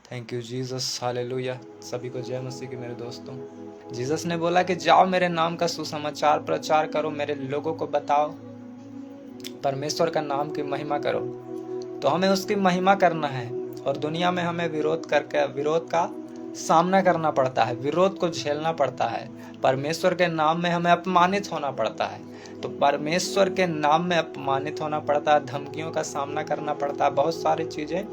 Thank you Jesus, hallelujah. सभी को जय मसीह की मेरे दोस्तों। जीसस ने बोला कि जाओ मेरे नाम का सुसमाचार प्रचार करो, मेरे लोगों को बताओ, परमेश्वर का नाम की महिमा करो। तो हमें उसकी महिमा करना है और दुनिया में हमें विरोध का सामना करना पड़ता है, विरोध को झेलना पड़ता है। परमेश्वर के नाम में हमें अपमानित होना पड़ता है। तो परमेश्वर के नाम में अपमानित होना पड़ता है, धमकियों का सामना करना पड़ता है, बहुत सारी चीजें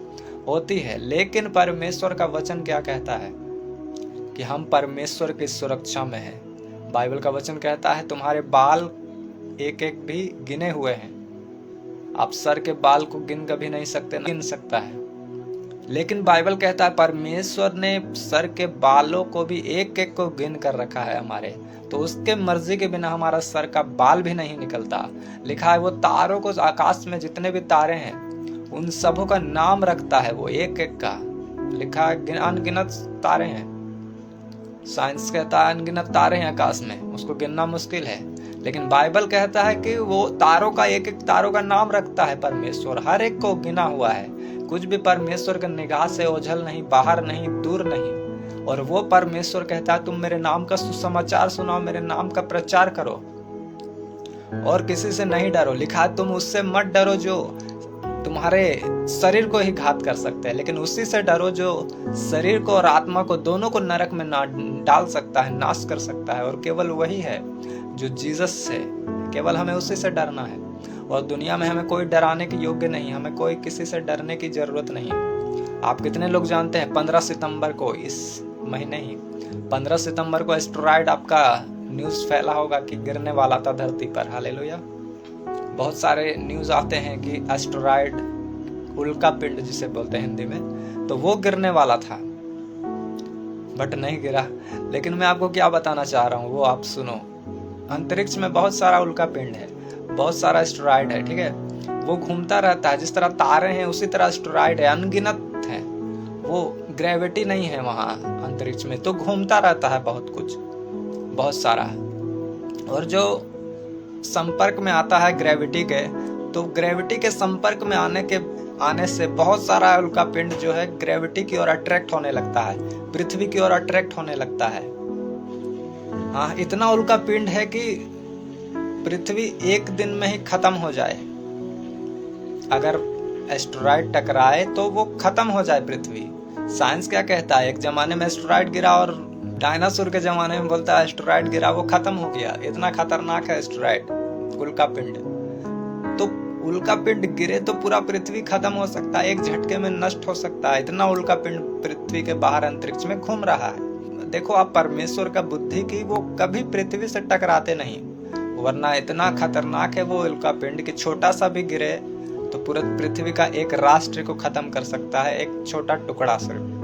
होती है। लेकिन परमेश्वर का वचन क्या कहता है कि हम परमेश्वर की सुरक्षा में हैं। बाइबल का वचन कहता है तुम्हारे बाल एक एक भी गिने हुए हैं। आप सर के बाल को गिन कभी नहीं सकते, नहीं गिन सकता है। लेकिन बाइबल कहता है परमेश्वर ने सर के बालों को भी एक एक को गिन कर रखा है हमारे। तो उसके मर्जी के बिना हमारा सर का बाल भी नहीं निकलता। लिखा है वो तारों को, आकाश में जितने भी तारे हैं उन सबों का नाम रखता है वो एक एक का। लिखा है अनगिनत तारे हैं। साइंस कहता है अनगिनत तारे हैं आकाश में, उसको गिनना मुश्किल है। लेकिन बाइबल कहता है कि वो तारों का एक एक तारों का नाम रखता है परमेश्वर, हर एक को गिना हुआ है। कुछ भी परमेश्वर के निगाह से ओझल नहीं, बाहर नहीं, दूर नहीं। और वो परमेश्वर कहता है तुम मेरे नाम का सुसमाचार सुनाओ, मेरे नाम का प्रचार करो और किसी से नहीं डरो। लिखा है तुम उससे मत डरो जो तुम्हारे शरीर को ही घात कर सकते हैं, लेकिन उसी से डरो जो शरीर को और आत्मा को दोनों को नरक में डाल सकता है, नाश कर सकता है। और केवल वही है जो जीसस से, केवल हमें उसी से डरना है। और दुनिया में हमें कोई डराने के योग्य नहीं, हमें कोई किसी से डरने की जरूरत नहीं। आप कितने लोग जानते हैं 15 सितंबर को, इस महीने ही 15 सितंबर को एस्टेरॉयड, आपका न्यूज फैला होगा कि गिरने वाला था धरती पर। हालेलुया। बहुत सारे न्यूज आते हैं कि एस्टेरॉयड, उल्का पिंड जिसे बोलते हैं हिंदी में, तो वो गिरने वाला था बट नहीं गिरा। लेकिन मैं आपको क्या बताना चाह रहा हूँ वो आप सुनो। अंतरिक्ष में बहुत सारा उल्का पिंड है, बहुत सारा एस्टेरॉयड है, ठीक है। वो घूमता रहता है, जिस तरह तारे हैं उसी तरह एस्टेरॉयड है, अनगिनत है। वो ग्रेविटी नहीं है वहां अंतरिक्ष में, तो घूमता रहता है बहुत कुछ, बहुत सारा। और जो संपर्क में आता है ग्रेविटी के, तो ग्रेविटी के संपर्क में आने से बहुत सारा उल्का पिंड जो है ग्रेविटी की ओर अट्रैक्ट होने लगता है, पृथ्वी की ओर अट्रैक्ट होने लगता है। हाँ, इतना उल्का पिंड है कि पृथ्वी एक दिन में ही खत्म हो जाए। अगर एस्टेरॉयड टकराए तो वो खत्म हो जाए पृथ्वी। साइंस क्या कहता है, एक जमाने में एस्टेरॉयड गिरा और डायनासोर के जमाने में बोलता है एस्टेरॉयड गिरा, वो खत्म हो गया। इतना खतरनाक है एस्टेरॉयड, उल्का पिंड। तो उल्का पिंड गिरे तो पूरा पृथ्वी खत्म हो सकता है, एक झटके में नष्ट हो सकता है। इतना उल्का पिंड पृथ्वी के बाहर अंतरिक्ष में घूम रहा है। देखो आप परमेश्वर का बुद्धि की, वो कभी पृथ्वी से टकराते नहीं, वरना इतना खतरनाक है वो उल्का पिंड कि छोटा सा भी गिरे तो पूरे पृथ्वी का एक राष्ट्र को खत्म कर सकता है, एक छोटा टुकड़ा सिर्फ,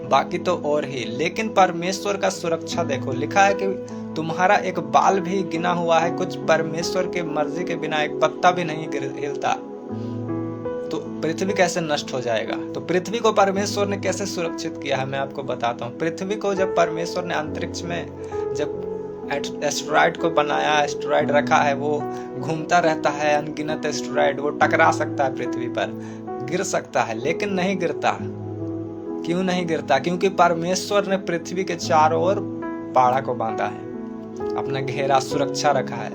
बाकी तो और ही। लेकिन परमेश्वर का सुरक्षा देखो, लिखा है कि तुम्हारा एक बाल भी गिना हुआ है। कुछ परमेश्वर की मर्जी के बिना एक पत्ता भी नहीं हिलता, तो पृथ्वी कैसे नष्ट हो जाएगा। तो पृथ्वी को परमेश्वर ने कैसे सुरक्षित किया है मैं आपको बताता हूँ। पृथ्वी को जब परमेश्वर ने अंतरिक्ष में जब एस्टेरॉयड को बनाया, एस्टेरॉयड रखा है, वो घूमता रहता है, अनगिनत एस्टेरॉयड, वो टकरा सकता है पृथ्वी पर, गिर सकता है, लेकिन नहीं गिरता। क्यों नहीं गिरता? क्योंकि परमेश्वर ने पृथ्वी के चारों ओर पाड़ा को बांधा है, अपना घेरा, सुरक्षा रखा है।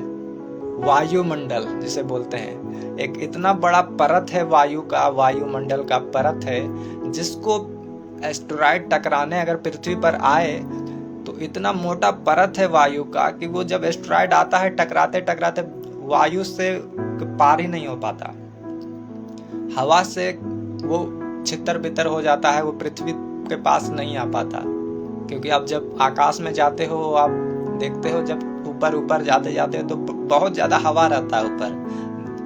वायुमंडल जिसे बोलते हैं, एक इतना बड़ा परत है वायु का, वायुमंडल का परत है, जिसको एस्टेरॉयड टकराने अगर पृथ्वी पर आए तो इतना मोटा परत है वायु का कि वो जब एस्टेरॉयड आता है टकराते टकराते वायु से पार ही नहीं हो पाता, हवा से वो छितर बितर हो जाता है, वो पृथ्वी के पास नहीं आ पाता। क्योंकि आप जब आकाश में जाते हो, आप देखते हो जब ऊपर ऊपर जाते जाते हो तो बहुत ज्यादा हवा रहता है ऊपर,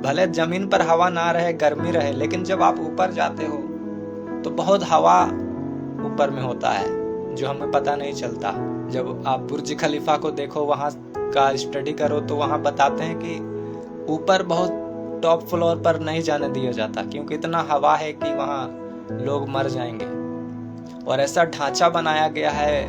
भले जमीन पर हवा ना रहे, गर्मी रहे, लेकिन जब आप ऊपर जाते हो तो बहुत हवा ऊपर में होता है जो हमें पता नहीं चलता। जब आप बुर्ज खलीफा को देखो, वहां का स्टडी करो, तो वहां बताते हैं कि ऊपर बहुत टॉप फ्लोर पर नहीं जाने दिया जाता, क्योंकि इतना हवा है कि वहां लोग मर जाएंगे। और ऐसा ढांचा बनाया गया है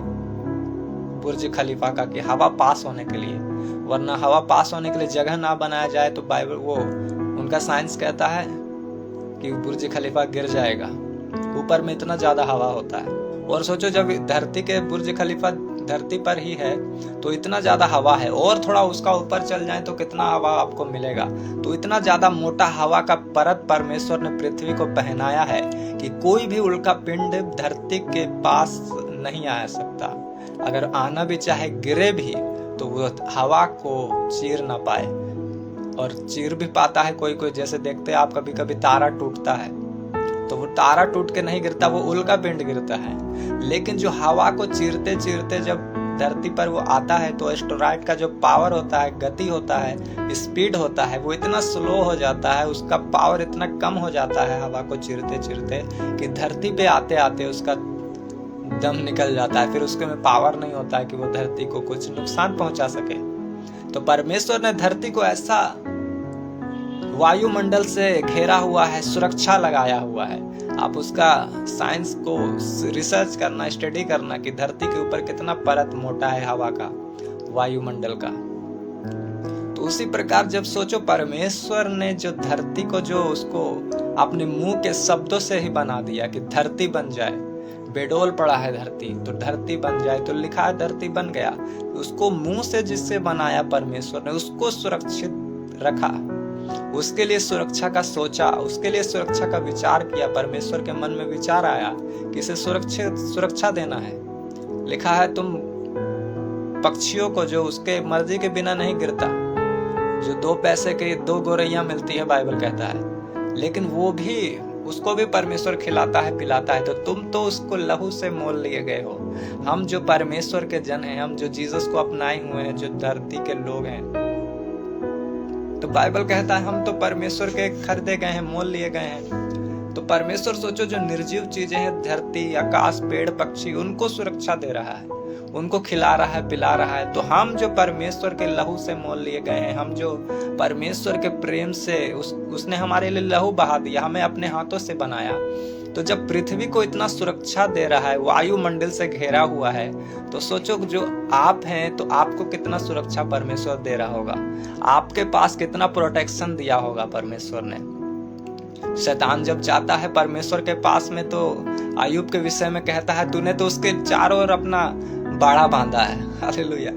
बुर्ज खलीफा का कि हवा पास होने के लिए, वरना हवा पास होने के लिए जगह ना बनाया जाए तो बाइबल, वो उनका साइंस कहता है कि बुर्ज खलीफा गिर जाएगा। ऊपर में इतना ज्यादा हवा होता है। और सोचो जब धरती के बुर्ज खलीफा धरती पर ही है तो इतना ज्यादा हवा है, और थोड़ा उसका ऊपर चल जाए तो कितना हवा आपको मिलेगा। तो इतना ज्यादा मोटा हवा का परत परमेश्वर ने पृथ्वी को पहनाया है कि कोई भी उल्का पिंड धरती के पास नहीं आ सकता। अगर आना भी चाहे, गिरे भी, तो वो हवा को चीर ना पाए। और चीर भी पाता है कोई कोई, जैसे देखते हैं आप कभी कभी तारा टूटता है तो वो तारा टूट के नहीं गिरता, वो उल्का पिंड गिरता है। लेकिन जो हवा को चीरते चीरते जब धरती पर वो आता है तो एस्टेरॉयड का जो पावर होता है, गति होता है, स्पीड होता है, वो इतना स्लो हो जाता है, उसका पावर इतना कम हो जाता है हवा को चीरते चीरते कि धरती पे आते आते उसका दम निकल जाता है। फिर उसके में पावर नहीं होता है कि वो धरती को कुछ नुकसान पहुंचा सके। तो परमेश्वर ने धरती को ऐसा वायुमंडल से घेरा हुआ है, सुरक्षा लगाया हुआ है। आप उसका साइंस को रिसर्च करना, स्टडी करना कि धरती के ऊपर कितना परत मोटा है हवा का, वायुमंडल का। तो उसी प्रकार जब सोचो परमेश्वर ने जो धरती को जो उसको अपने मुंह के शब्दों से ही बना दिया कि धरती बन जाए, बेडोल पड़ा है धरती तो धरती बन जाए, तो लिखा है धरती बन गया। उसको मुंह से जिससे बनाया परमेश्वर ने, उसको सुरक्षित रखा, उसके लिए सुरक्षा का सोचा, उसके लिए सुरक्षा का विचार किया। परमेश्वर के मन में विचार आया कि इसे सुरक्षा देना है। लिखा है तुम पक्षियों को जो उसके मर्जी के बिना नहीं गिरता, जो 2 पैसे के 2 गोरैया मिलती है बाइबल कहता है, लेकिन वो भी उसको भी परमेश्वर खिलाता है, पिलाता है। तो तुम तो उसको लहू से मोल लिए गए हो। हम जो परमेश्वर के जन हैं, हम जो जीसस को अपनाए हुए हैं, जो धरती के लोग हैं, तो बाइबल कहता है हम तो परमेश्वर के खरीदे गए हैं, मोल लिए गए हैं। तो परमेश्वर सोचो जो निर्जीव चीजें हैं, धरती, आकाश, पेड़, पक्षी, उनको सुरक्षा दे रहा है, उनको खिला रहा है, पिला रहा है। तो हम जो परमेश्वर के लहू से मोल लिए गए हैं, हम जो परमेश्वर के प्रेम से उसने हमारे लिए लहू बहा दिया, हमें अपने हाथों से बनाया। तो जब पृथ्वी को इतना सुरक्षा दे रहा है, वायुमंडल से घेरा हुआ है, तो सोचो जो आप हैं तो आपको कितना सुरक्षा परमेश्वर दे रहा होगा, आपके पास कितना प्रोटेक्शन दिया होगा परमेश्वर ने। शैतान जब जाता है परमेश्वर के पास में तो अय्यूब के विषय में कहता है तूने तो उसके चारों ओर अपना बाड़ा बांधा है। हालेलुया।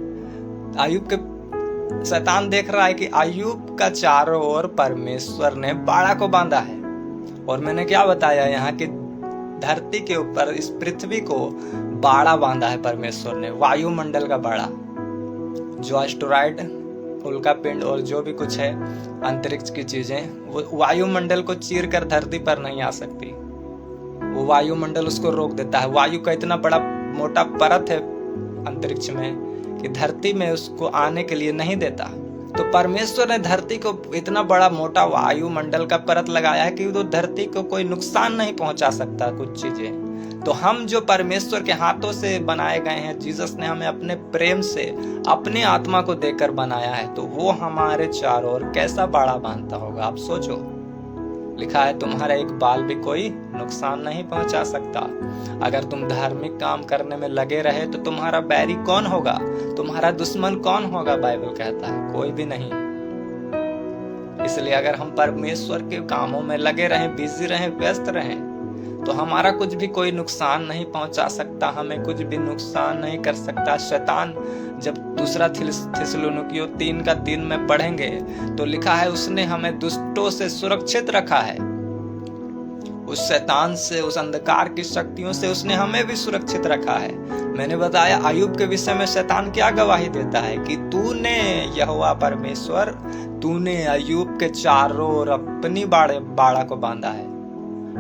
अय्यूब के शैतान देख रहा है कि अय्यूब का चारों ओर परमेश्वर ने बाड़ा को बांधा है। और मैंने क्या बताया यहाँ कि धरती के ऊपर इस पृथ्वी को बाड़ा बांधा है परमेश्वर ने, वायुमंडल का बाड़ा। जो एस्टेरॉयड, उल्का पिंड और जो भी कुछ है अंतरिक्ष की चीजें, वो वायुमंडल को चीर कर धरती पर नहीं आ सकती। वो वायुमंडल उसको रोक देता है। वायु का इतना बड़ा मोटा परत है अंतरिक्ष में कि धरती में उसको आने के लिए नहीं देता। तो परमेश्वर ने धरती को इतना बड़ा मोटा वायुमंडल का परत लगाया है कि वो धरती को कोई नुकसान नहीं पहुंचा सकता कुछ चीजें। तो हम जो परमेश्वर के हाथों से बनाए गए हैं, जीसस ने हमें अपने प्रेम से अपनी आत्मा को देकर बनाया है, तो वो हमारे चारों ओर कैसा बाड़ा बांधता होगा आप सोचो। लिखा है तुम्हारा एक बाल भी कोई नुकसान नहीं पहुंचा सकता। अगर तुम धार्मिक काम करने में लगे रहे तो तुम्हारा बैरी कौन होगा, तुम्हारा दुश्मन कौन होगा? बाइबल कहता है कोई भी नहीं। इसलिए अगर हम परमेश्वर के कामों में लगे रहें, बिजी रहें, व्यस्त रहें, तो हमारा कुछ भी कोई नुकसान नहीं पहुंचा सकता, हमें कुछ भी नुकसान नहीं कर सकता। शैतान जब दूसरा थिस्सलुनीकियों 3:3 में पढ़ेंगे तो लिखा है उसने हमें दुष्टों से सुरक्षित रखा है। उस शैतान से, उस अंधकार की शक्तियों से उसने हमें भी सुरक्षित रखा है। मैंने बताया अय्यूब के विषय में शैतान क्या गवाही देता है कि तूने यहोवा परमेश्वर, तूने अय्यूब के चारों ओर अपनी बाड़ा को बांधा है।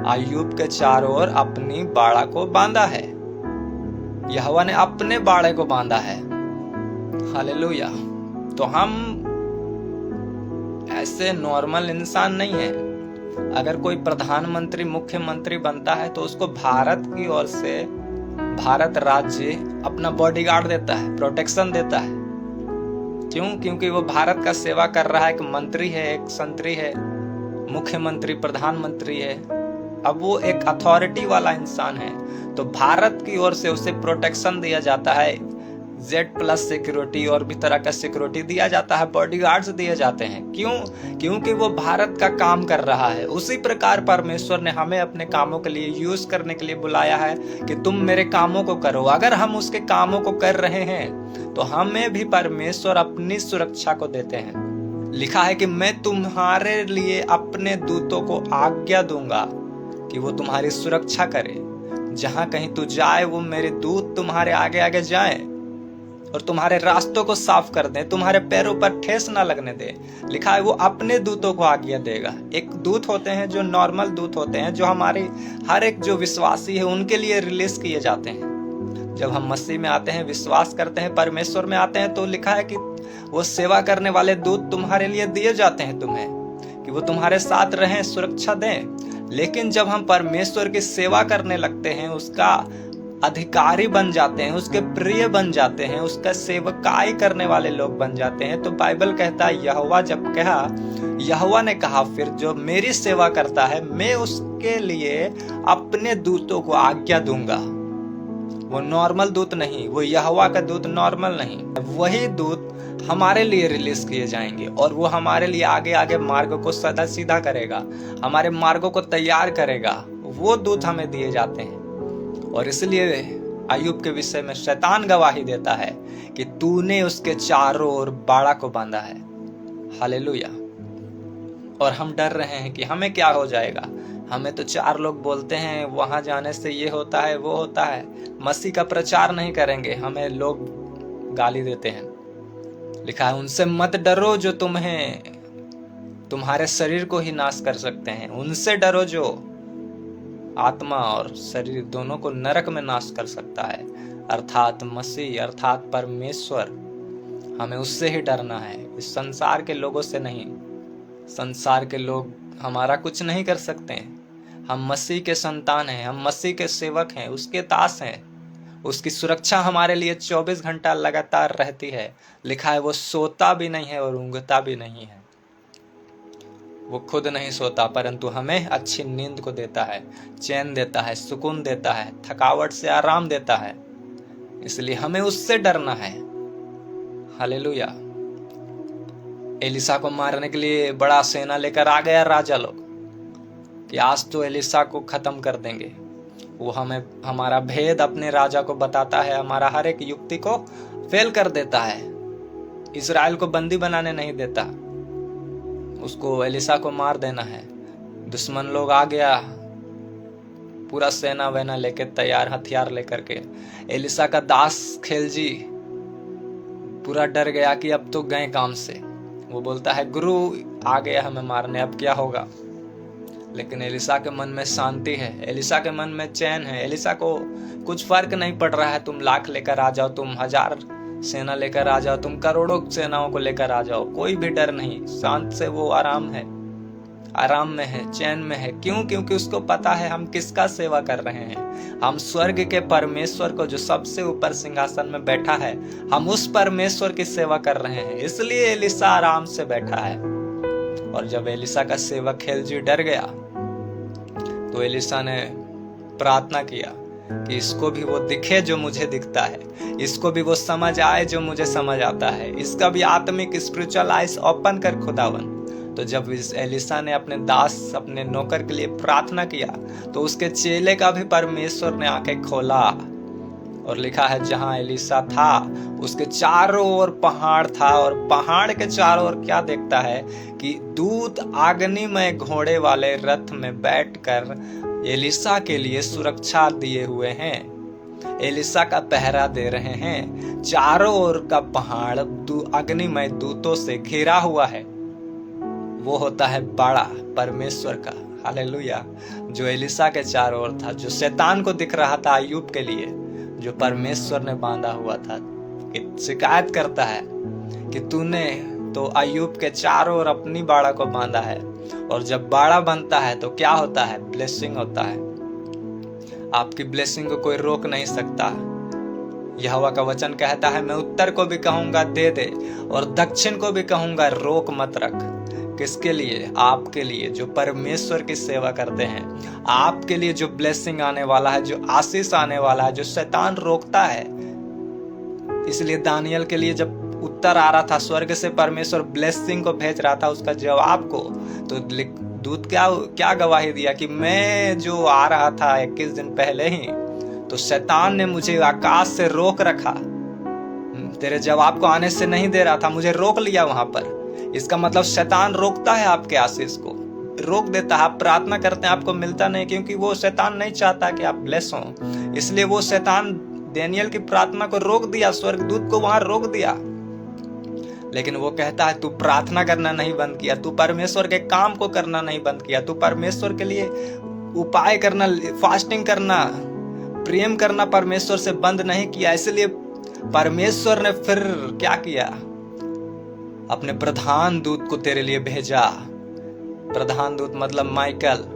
अय्यूब के चारों ओर अपनी बाड़ा को बांधा है। यहोवा ने अपने बाड़े को बांधा है। हालेलुया। तो हम ऐसे नॉर्मल इंसान नहीं है। अगर कोई प्रधानमंत्री, मुख्यमंत्री बनता है तो उसको भारत की ओर से भारत राज्य अपना बॉडीगार्ड देता है, प्रोटेक्शन देता है। क्यों? क्योंकि वो भारत का सेवा कर रहा है। एक मंत्री है, एक संतरी है, मुख्यमंत्री, प्रधानमंत्री है। अब वो एक अथॉरिटी वाला इंसान है, तो भारत की ओर से उसे प्रोटेक्शन दिया जाता है। Z+ सिक्योरिटी और भी तरह का सिक्योरिटी दिया जाता है, बॉडीगार्ड्स दिए जाते हैं। क्यों? क्योंकि वो भारत का काम कर रहा है। उसी प्रकार परमेश्वर ने हमें अपने कामों के लिए यूज करने के लिए बुलाया है कि तुम मेरे कामों को करो। अगर हम उसके कामों को कर रहे हैं तो हमें भी परमेश्वर अपनी सुरक्षा को देते हैं। लिखा है कि मैं तुम्हारे लिए अपने दूतों को आज्ञा दूंगा कि वो तुम्हारी सुरक्षा करे। जहां कहीं तू जाए वो मेरे दूत तुम्हारे आगे आगे जाए और तुम्हारे रास्तों को साफ कर दे, तुम्हारे पैरों पर ठेस ना लगने दे। लिखा है वो अपने दूतों को आज्ञा देगा। एक दूत होते हैं जो नॉर्मल दूत होते हैं, जो हमारी हर एक जो विश्वासी है उनके लिए रिलीज किए जाते हैं। जब हम मसीह में आते हैं, विश्वास करते हैं, परमेश्वर में आते हैं, तो लिखा है कि वो सेवा करने वाले दूत तुम्हारे लिए दिए जाते हैं तुम्हें, कि वो तुम्हारे साथ रहें, सुरक्षा दें। लेकिन जब हम परमेश्वर की सेवा करने लगते हैं, उसका अधिकारी बन जाते हैं, उसके प्रिय बन जाते हैं, उसका सेवकाई करने वाले लोग बन जाते हैं, तो बाइबल कहता है यहोवा ने कहा फिर जो मेरी सेवा करता है मैं उसके लिए अपने दूतों को आज्ञा दूंगा। वो नॉर्मल दूत नहीं, वो यहोवा का दूत नॉर्मल नहीं, वही दूत हमारे लिए रिलीज किए जाएंगे और वो हमारे लिए आगे आगे मार्ग को सदा सीधा करेगा, हमारे मार्गों को तैयार करेगा। वो दूत हमें दिए जाते हैं। और इसलिए अय्यूब के विषय में शैतान गवाही देता है कि तूने उसके चारों ओर बाड़ा को बांधा है। हालेलुया। और हम डर रहे हैं कि हमें क्या हो जाएगा। हमें तो 4 लोग बोलते हैं वहां जाने से ये होता है वो होता है, मसीह का प्रचार नहीं करेंगे, हमें लोग गाली देते हैं। लिखा है उनसे मत डरो जो तुम्हारे शरीर को ही नाश कर सकते हैं। उनसे डरो जो आत्मा और शरीर दोनों को नरक में नाश कर सकता है, अर्थात मसीह, अर्थात परमेश्वर। हमें उससे ही डरना है, इस संसार के लोगों से नहीं। संसार के लोग हमारा कुछ नहीं कर सकते हैं। हम मसीह के संतान हैं, हम मसीह के सेवक हैं, उसके दास हैं। उसकी सुरक्षा हमारे लिए 24 घंटा लगातार रहती है। लिखा है वो सोता भी नहीं है और ऊँघता भी नहीं है। वो खुद नहीं सोता परंतु हमें अच्छी नींद को देता है, चैन देता है, सुकून देता है, थकावट से आराम देता है। इसलिए हमें उससे डरना है। हालेलुया। एलिसा को मारने के लिए बड़ा सेना लेकर आ गया राजा लोग कि आज तो एलिसा को खत्म कर देंगे। वो हमें हमारा भेद अपने राजा को बताता है, हमारा हर एक युक्ति को फेल कर देता है, इजराइल को बंदी बनाने नहीं देता, उसको एलिसा को मार देना है। दुश्मन लोग आ गया पूरा सेना वेना लेके तैयार, हथियार लेकर के। एलिसा का दास खेलजी पूरा डर गया कि अब तो गए काम से। वो बोलता है गुरु आ गया हमें मारने, अब क्या होगा। लेकिन एलिसा के मन में शांति है, एलिसा के मन में चैन है। एलिसा को कुछ फर्क नहीं पड़ रहा है, तुम लाख लेकर आ जाओ, तुम 1000 सेना लेकर आ जाओ, तुम करोड़ों सेनाओं को लेकर आ जाओ, कोई भी डर नहीं। शांत से वो आराम में है, चैन में है। क्यों? क्योंकि उसको पता है हम किसका सेवा कर रहे हैं। हम स्वर्ग के परमेश्वर को, जो सबसे ऊपर सिंहासन में बैठा है, हम उस परमेश्वर की सेवा कर रहे हैं। इसलिए एलिसा आराम से बैठा है। और जब एलिसा का सेवक खेलजी डर गया तो एलिसा ने प्रार्थना किया कि इसको भी वो दिखे जो मुझे दिखता है, इसको भी वो समझ आए जो मुझे समझ आता है, इसका भी आत्मिक स्पिरिचुअल आइज ओपन कर खुदावन। तो जब इस एलिसा ने अपने दास, अपने नौकर के लिए प्रार्थना किया तो उसके चेले का भी परमेश्वर ने आंखें खोला। और लिखा है जहां एलिसा था उसके चारों ओर पहाड़ था, और पहाड़ के चारों ओर क्या देखता है कि दूत अग्निमय घोड़े वाले रथ में बैठकर एलिसा के लिए सुरक्षा दिए हुए हैं, एलिसा का पहरा दे रहे हैं। चारों ओर का पहाड़ अग्निमय दूतों से घिरा हुआ है। वो होता है बाड़ा परमेश्वर का। हालेलुया। जो एलिसा के चारों ओर था, जो शैतान को दिख रहा था अय्यूब के लिए, जो परमेश्वर ने बांधा हुआ था। शिकायत करता है कि तूने तो अय्यूब के चारों ओर अपनी बाड़ा को बांधा है। और जब बाड़ा बनता है तो क्या होता है? ब्लेसिंग होता है। आपकी ब्लेसिंग को कोई रोक नहीं सकता। यहोवा का वचन कहता है मैं उत्तर को भी कहूंगा दे दे और दक्षिण को भी कहूंगा रोक मत रख। किसके लिए? आपके लिए, जो परमेश्वर की सेवा करते हैं। आपके लिए जो ब्लेसिंग आने वाला है, जो आशीष आने वाला है, जो शैतान रोकता है, इसलिए दानियल के लिए जब उत्तर आ रहा था स्वर्ग से, परमेश्वर ब्लेसिंग को भेज रहा था उसका जवाब को, तो दूत क्या गवाही दिया कि मैं जो आ रहा था 21 दिन पहले ही, तो शैतान ने मुझे आकाश से रोक रखा, तेरे जवाब को आने से नहीं दे रहा था, मुझे रोक लिया वहां पर। इसका मतलब शैतान रोकता है आपके आशीष को, रोक देता है। आप प्रार्थना करते हैं, आपको मिलता नहीं, क्योंकि वो शैतान नहीं चाहता कि आप ब्लेस हो। इसलिए वो शैतान दानियल की प्रार्थना को रोक दिया, स्वर्गदूत को वहां रोक दिया। लेकिन वो कहता है तू प्रार्थना करना नहीं बंद किया, तू परमेश्वर के काम को करना नहीं बंद किया, तू परमेश्वर के लिए उपाय करना, फास्टिंग करना, प्रेम करना परमेश्वर से बंद नहीं किया। इसलिए परमेश्वर ने फिर क्या किया, अपने प्रधान दूत को तेरे लिए भेजा। प्रधान दूत मतलब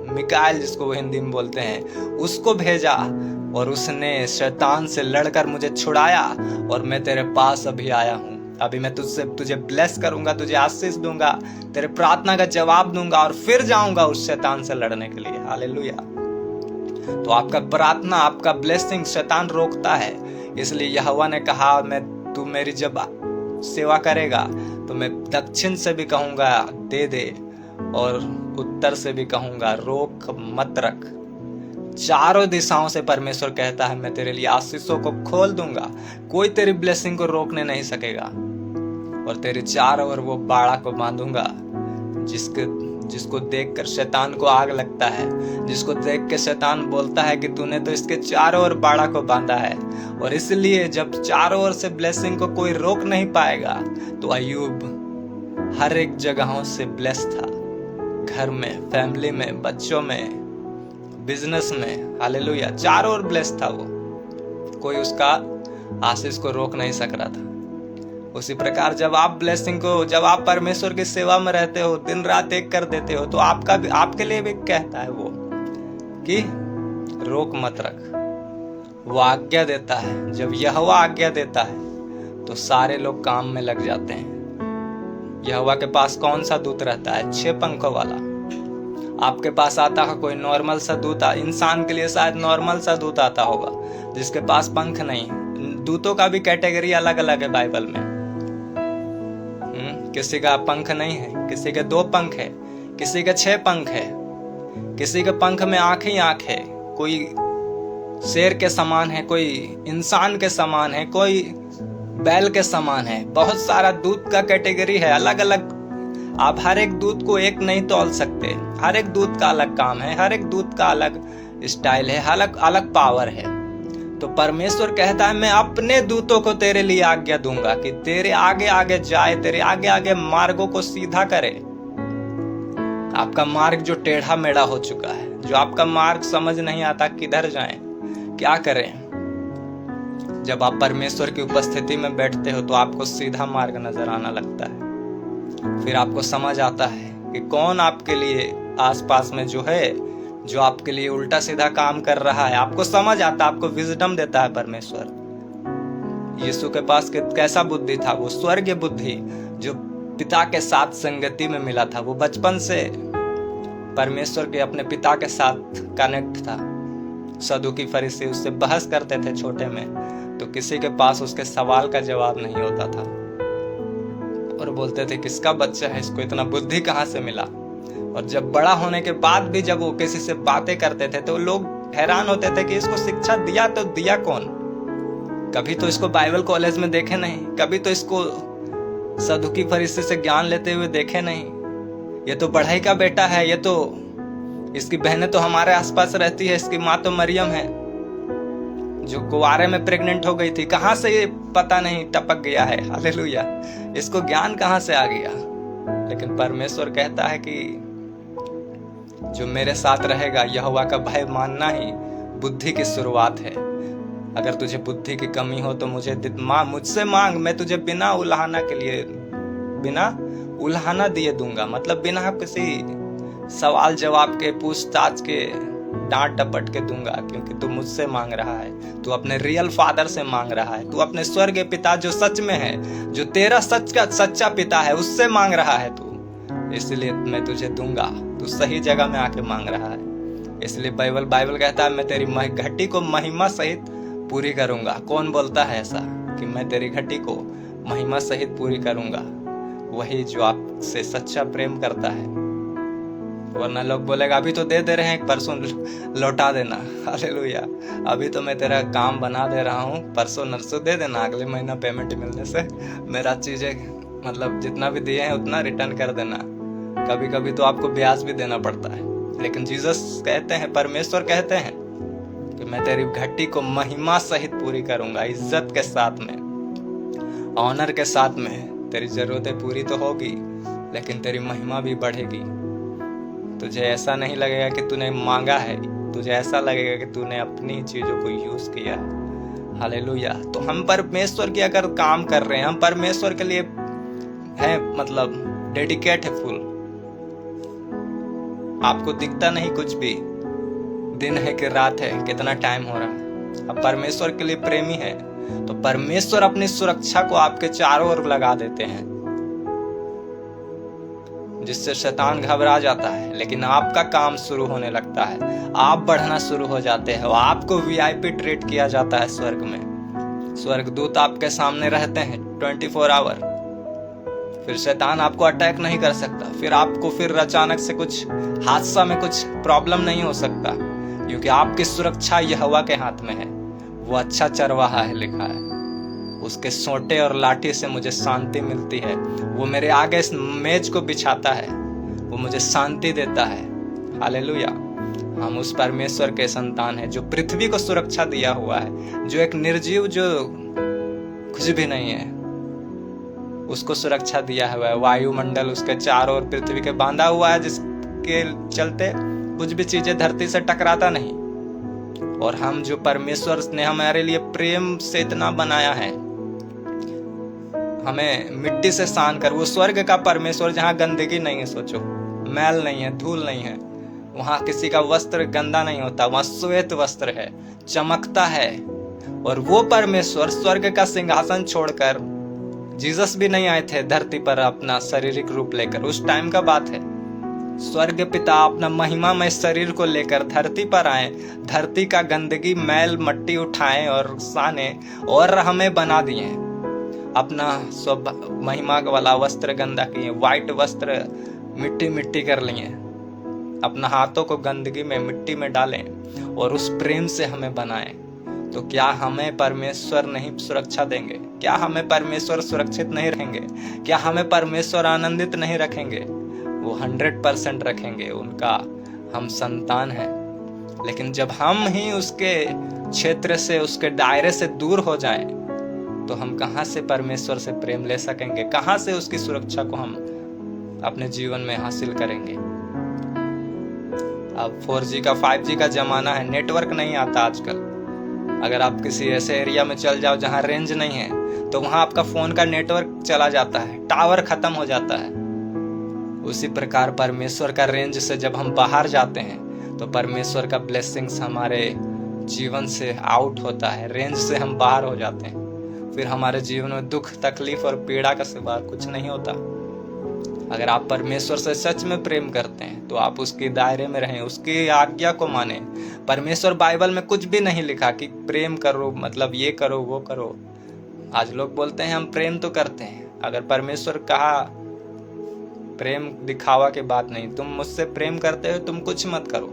मिकाएल जिसको वो हिंदी में बोलते हैं, उसको भेजा, और उसने शैतान से लड़कर मुझे छुड़ाया, और मैं तेरे पास अभी आया हूँ। अभी मैं तुझे ब्लेस करूंगा, तुझे आशीष दूंगा, तेरे प्रार्थना का जवाब दूंगा, और फिर जाऊंगा उस शैतान से लड़ने के लिए। हालेलुया। तो आपका प्रार्थना, आपका ब्लेसिंग शैतान रोकता है। इसलिए यहोवा ने कहा, तू मेरी जब सेवा करेगा तो मैं दक्षिण से भी कहूंगा दे दे, और उत्तर से भी कहूंगा रोक मत रख। चारों दिशाओं से परमेश्वर कहता है मैं तेरे लिए आशीषों को खोल दूंगा, कोई तेरी ब्लेसिंग को रोकने नहीं सकेगा, और तेरे चारों ओर वो बाड़ा को बांधूंगा, जिसको देखकर शैतान को आग लगता है, जिसको देख के शैतान बोलता है कि तूने तो इसके चारों ओर बाड़ा को बांधा है। और इसलिए जब चारों ओर से ब्लेसिंग को कोई रोक नहीं पाएगा, तो अय्यूब हर एक जगहों से ब्लेस था, घर में, फैमिली में, बच्चों में, बिजनेस में। हालेलुया। चारों ओर ब्लेस था वो, कोई उसका आशीष को रोक नहीं सक रहा था। उसी प्रकार जब आप परमेश्वर की सेवा में रहते हो, दिन रात एक कर देते हो, तो आपके लिए भी कहता है वो कि रोक मत रख। वो आज्ञा देता है, जब यहोवा आज्ञा देता है तो सारे लोग काम में लग जाते हैं। यहोवा के पास कौन सा दूत रहता है? 6 पंखों वाला। आपके पास आता है कोई नॉर्मल सा दूत, इंसान के लिए शायद नॉर्मल सा दूत आता होगा जिसके पास पंख नहीं। दूतों का भी कैटेगरी अलग अलग है बाइबल में। किसी का पंख नहीं है, किसी के 2 पंख है, किसी के 6 पंख है, किसी के पंख में आंख ही आंख है, कोई शेर के समान है, कोई इंसान के समान है, कोई बैल के समान है। बहुत सारा दूत का कैटेगरी है, अलग अलग। आप हर एक दूत को एक नहीं तौल सकते। हर एक दूत का अलग काम है, हर एक दूत का अलग स्टाइल है, अलग अलग पावर है। तो परमेश्वर कहता है मैं अपने दूतों को तेरे लिए आज्ञा दूंगा कि तेरे आगे आगे जाए, तेरे आगे आगे मार्गों को सीधा करे। आपका मार्ग जो टेढ़ा मेढ़ा हो चुका है, जो आपका मार्ग समझ नहीं आता किधर जाएं, क्या करें, जब आप परमेश्वर की उपस्थिति में बैठते हो तो आपको सीधा मार्ग नजर आना लगता है। फिर आपको समझ आता है कि कौन आपके लिए आसपास में जो है, जो आपके लिए उल्टा सीधा काम कर रहा है। आपको समझ आता है, आपको विजडम देता है परमेश्वर। यीशु के पास कैसा बुद्धि था? वो स्वर्गीय बुद्धि जो पिता के साथ संगति में मिला था। वो बचपन से परमेश्वर के अपने पिता के साथ कनेक्ट था। सदूकी फरीसी उससे बहस करते थे छोटे में, तो किसी के पास उसके सवाल का जवाब नहीं होता था, और बोलते थे किसका बच्चा है, इसको इतना बुद्धि कहाँ से मिला। और जब बड़ा होने के बाद भी जब वो किसी से बातें करते थे तो लोग हैरान होते थे कि इसको शिक्षा दिया तो दिया कौन? कभी तो इसको बाइबल कॉलेज में देखे नहीं, कभी तो इसको सदूकी फरीसी से ज्ञान लेते हुए देखे नहीं। ये तो बढ़ई का बेटा है, ये तो इसकी बहनें तो हमारे आसपास रहती है, इसकी माँ तो मरियम है जो कुआरे में प्रेग्नेंट हो गई थी। कहाँ से ये पता नहीं टपक गया है। हालेलुया। इसको ज्ञान कहाँ से आ गया? लेकिन परमेश्वर कहता है कि जो मेरे साथ रहेगा, यहोवा का भय मानना ही बुद्धि की शुरुआत है। अगर तुझे बुद्धि की कमी हो तो मुझसे मांग, मैं तुझे बिना उल्हाना दिए दूंगा। मतलब बिना किसी सवाल जवाब के, पूछताछ के, डांट डपट के दूंगा, क्योंकि तू मुझसे मांग रहा है। तू अपने रियल फादर से मांग रहा है। तू अपने स्वर्गीय पिता जो सच में है, जो तेरा सच्चा पिता है, उससे मांग रहा है तू। इसलिए मैं तुझे दूंगा। तू सही जगह में आके मांग रहा है। इसलिए बाइबल कहता है मैं तेरी घटी को महिमा सहित पूरी करूंगा। कौन बोलता है ऐसा? कि मैं तेरी घटी को महिमा सहित पूरी करूंगा, वही जो आपसे सच्चा प्रेम करता है। वरना लोग बोलेगा अभी तो दे रहे हैं, परसों लौटा देना। हालेलुया। अभी तो मैं तेरा काम बना दे रहा हूँ, परसों नरसों दे देना, अगले महीना पेमेंट मिलने से मेरा चीजें मतलब जितना भी दिए हैं उतना रिटर्न कर देना। कभी कभी तो आपको ब्याज भी देना पड़ता है। लेकिन जीसस कहते हैं, परमेश्वर कहते हैं कि मैं तेरी घटी को महिमा सहित पूरी करूंगा, इज्जत के साथ में, ऑनर के साथ में। तेरी जरूरतें पूरी तो होगी, लेकिन तेरी महिमा भी बढ़ेगी। तुझे ऐसा नहीं लगेगा कि तूने मांगा है, तुझे ऐसा लगेगा कि तूने अपनी चीजों को यूज किया है। हालेलुया। तो हम परमेश्वर की अगर काम कर रहे हैं, हम परमेश्वर के लिए है मतलब डेडिकेट है फुल। आपको दिखता नहीं कुछ भी, दिन है कि रात है, कितना टाइम हो रहा है। अब परमेश्वर के लिए प्रेमी है तो परमेश्वर अपनी सुरक्षा को आपके चारों ओर लगा देते हैं, जिससे शैतान घबरा जाता है। लेकिन आपका काम शुरू होने लगता है, आप बढ़ना शुरू हो जाते हैं, आपको वीआईपी ट्रीट किया जाता है स्वर्ग में। स्वर्गदूत आपके सामने रहते हैं 24 आवर। फिर शैतान आपको अटैक नहीं कर सकता, फिर अचानक से कुछ हादसा में कुछ प्रॉब्लम नहीं हो सकता, क्योंकि आपकी सुरक्षा यहोवा के हाथ में है। वो अच्छा चरवाहा है, लिखा है, उसके सोंटे और लाठी से मुझे शांति मिलती है। वो मेरे आगे इस मेज को बिछाता है, वो मुझे शांति देता है। हालेलुया। हम उस परमेश्वर के संतान हैं जो पृथ्वी को सुरक्षा दिया हुआ है, जो एक निर्जीव, जो कुछ भी नहीं है, उसको सुरक्षा दिया हुआ है। वायुमंडल उसके चारों ओर पृथ्वी के बांधा हुआ है, जिसके चलते कुछ भी चीजें धरती से टकराता नहीं। और हम जो परमेश्वर ने हमारे लिए प्रेम से इतना बनाया है, हमें मिट्टी से सान कर, वो स्वर्ग का परमेश्वर जहाँ गंदगी नहीं है, सोचो, मैल नहीं है, धूल नहीं है, वहां किसी का वस्त्र गंदा नहीं होता, वहां श्वेत वस्त्र है, चमकता है। और वो परमेश्वर स्वर्ग का सिंहासन छोड़कर, जीसस भी नहीं आए थे धरती पर अपना शारीरिक रूप लेकर, उस टाइम का बात है। स्वर्ग पिता अपना महिमामय शरीर को लेकर धरती पर आए, धरती का गंदगी मैल मट्टी उठाए और साने और हमें बना दिए। अपना महिमा वाला वस्त्र गंदा किए, व्हाइट वस्त्र मिट्टी मिट्टी कर लिए, अपना हाथों को गंदगी में मिट्टी में डालें और उस प्रेम से हमें बनाए। तो क्या हमें परमेश्वर नहीं सुरक्षा देंगे? क्या हमें परमेश्वर सुरक्षित नहीं रहेंगे? क्या हमें परमेश्वर आनंदित नहीं रखेंगे? वो 100% रखेंगे, उनका हम संतान हैं। लेकिन जब हम ही उसके क्षेत्र से, उसके दायरे से दूर हो जाएं, तो हम कहां से परमेश्वर से प्रेम ले सकेंगे? कहां से उसकी सुरक्षा को हम अपने जीवन में हासिल करेंगे? अब 4G का 5G का जमाना है, नेटवर्क नहीं आता आजकल। अगर आप किसी ऐसे एरिया में चल जाओ जहां रेंज नहीं है, तो वहां आपका फोन का नेटवर्क चला जाता है, टावर खत्म हो जाता है। उसी प्रकार परमेश्वर का रेंज से जब हम बाहर जाते हैं, तो परमेश्वर का ब्लेसिंग्स हमारे जीवन से आउट होता है, रेंज से हम बाहर हो जाते हैं। फिर हमारे जीवन में दुख, तकलीफ और पीड़ा का सिवा कुछ नहीं होता। अगर आप परमेश्वर से सच में प्रेम करते हैं, तो आप उसके दायरे में रहें, उसकी आज्ञा को माने। परमेश्वर बाइबल में कुछ भी नहीं लिखा कि प्रेम करो मतलब ये करो वो करो। आज लोग बोलते हैं हम प्रेम तो करते हैं। अगर परमेश्वर कहा, प्रेम दिखावा की बात नहीं, तुम मुझसे प्रेम करते हो, तुम कुछ मत करो,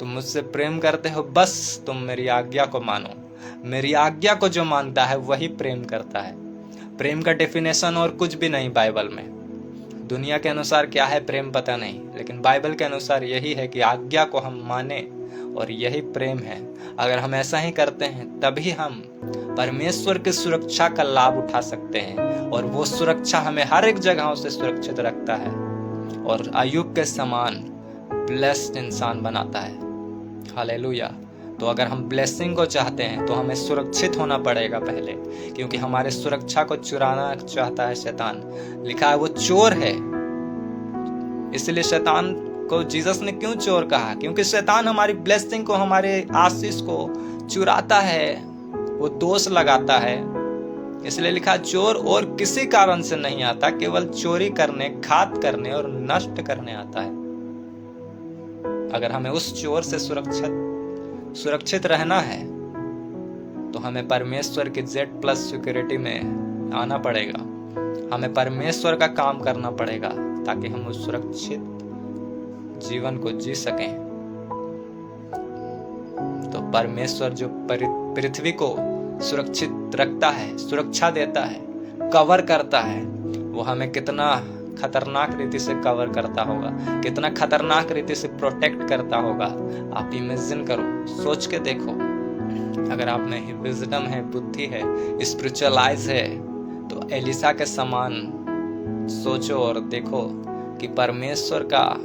तुम मुझसे प्रेम करते हो, बस तुम मेरी आज्ञा को मानो। मेरी आज्ञा को जो मानता है वही प्रेम करता है। प्रेम का डेफिनेशन और कुछ भी नहीं बाइबल में। दुनिया के अनुसार क्या है प्रेम पता नहीं, लेकिन बाइबल के अनुसार यही है कि आज्ञा को हम माने, और यही प्रेम है। अगर हम ऐसा ही करते हैं, तभी हम परमेश्वर की सुरक्षा का लाभ उठा सकते हैं, और वो सुरक्षा हमें हर एक जगहों से सुरक्षित रखता है और अय्यूब के समान ब्लेस्ड इंसान बनाता है। हालेलुया। तो अगर हम ब्लेसिंग को चाहते हैं, तो हमें सुरक्षित होना पड़ेगा पहले, क्योंकि हमारे सुरक्षा को चुराना चाहता है शैतान। लिखा है वो चोर है। इसलिए शैतान को जीसस ने क्यों चोर कहा? क्योंकि शैतान हमारी ब्लेसिंग को, हमारे आशीष को चुराता है, वो दोष लगाता है। इसलिए लिखा चोर और किसी कारण से नहीं आता, केवल चोरी करने, घात करने और नष्ट करने आता है। अगर हमें उस चोर से सुरक्षित रहना है, तो हमें परमेश्वर की Z+ सिक्योरिटी में आना पड़ेगा। हमें परमेश्वर का काम करना पड़ेगा ताकि हम उस सुरक्षित जीवन को जी सकें। तो परमेश्वर जो पृथ्वी को सुरक्षित रखता है, सुरक्षा देता है, कवर करता है, वो हमें कितना खतरनाक रीति से कवर करता होगा, कितना खतरनाक रीति से प्रोटेक्ट करता होगा। आप इमेजिन करो, सोच के देखो। अगर आप में विजडम है, बुद्धि है, स्पिरिचुअल आइज है, तो एलिसा के समान सोचो और देखो कि परमेश्वर का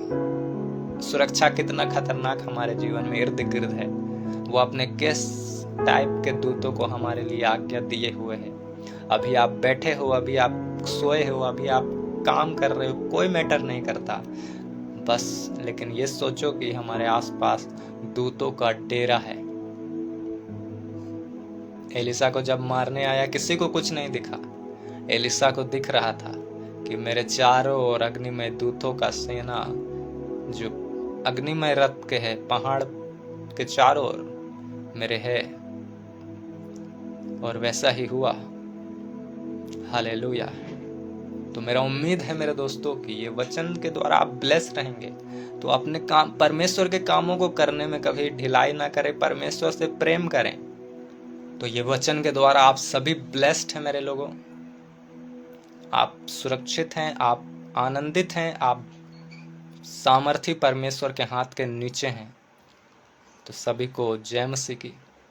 सुरक्षा कितना खतरनाक हमारे जीवन में इर्द गिर्द है। वो अपने किस टाइप के दूतों को हमारे लिए आज्ञा दिए हुए है। अभी आप बैठे हो, अभी आप सोए हो, अभी आप काम कर रहे हो, कोई मैटर नहीं करता बस। लेकिन ये सोचो कि हमारे आसपास दूतों का डेरा है। एलिसा को जब मारने आया किसी को कुछ नहीं दिखा। एलिसा को दिख रहा था कि मेरे चारों ओर अग्निमय दूतों का सेना, जो अग्निमय रथ के है, पहाड़ के चारों ओर मेरे है। और वैसा ही हुआ। हालेलुया। तो मेरा उम्मीद है मेरे दोस्तों कि ये वचन के द्वारा आप ब्लेस रहेंगे। तो अपने काम, परमेश्वर के कामों को करने में कभी ढिलाई ना करें, परमेश्वर से प्रेम करें। तो ये वचन के द्वारा आप सभी ब्लेस्ड हैं मेरे लोगों। आप सुरक्षित हैं, आप आनंदित हैं, आप सामर्थी परमेश्वर के हाथ के नीचे हैं। तो सभी को जय मसीह की।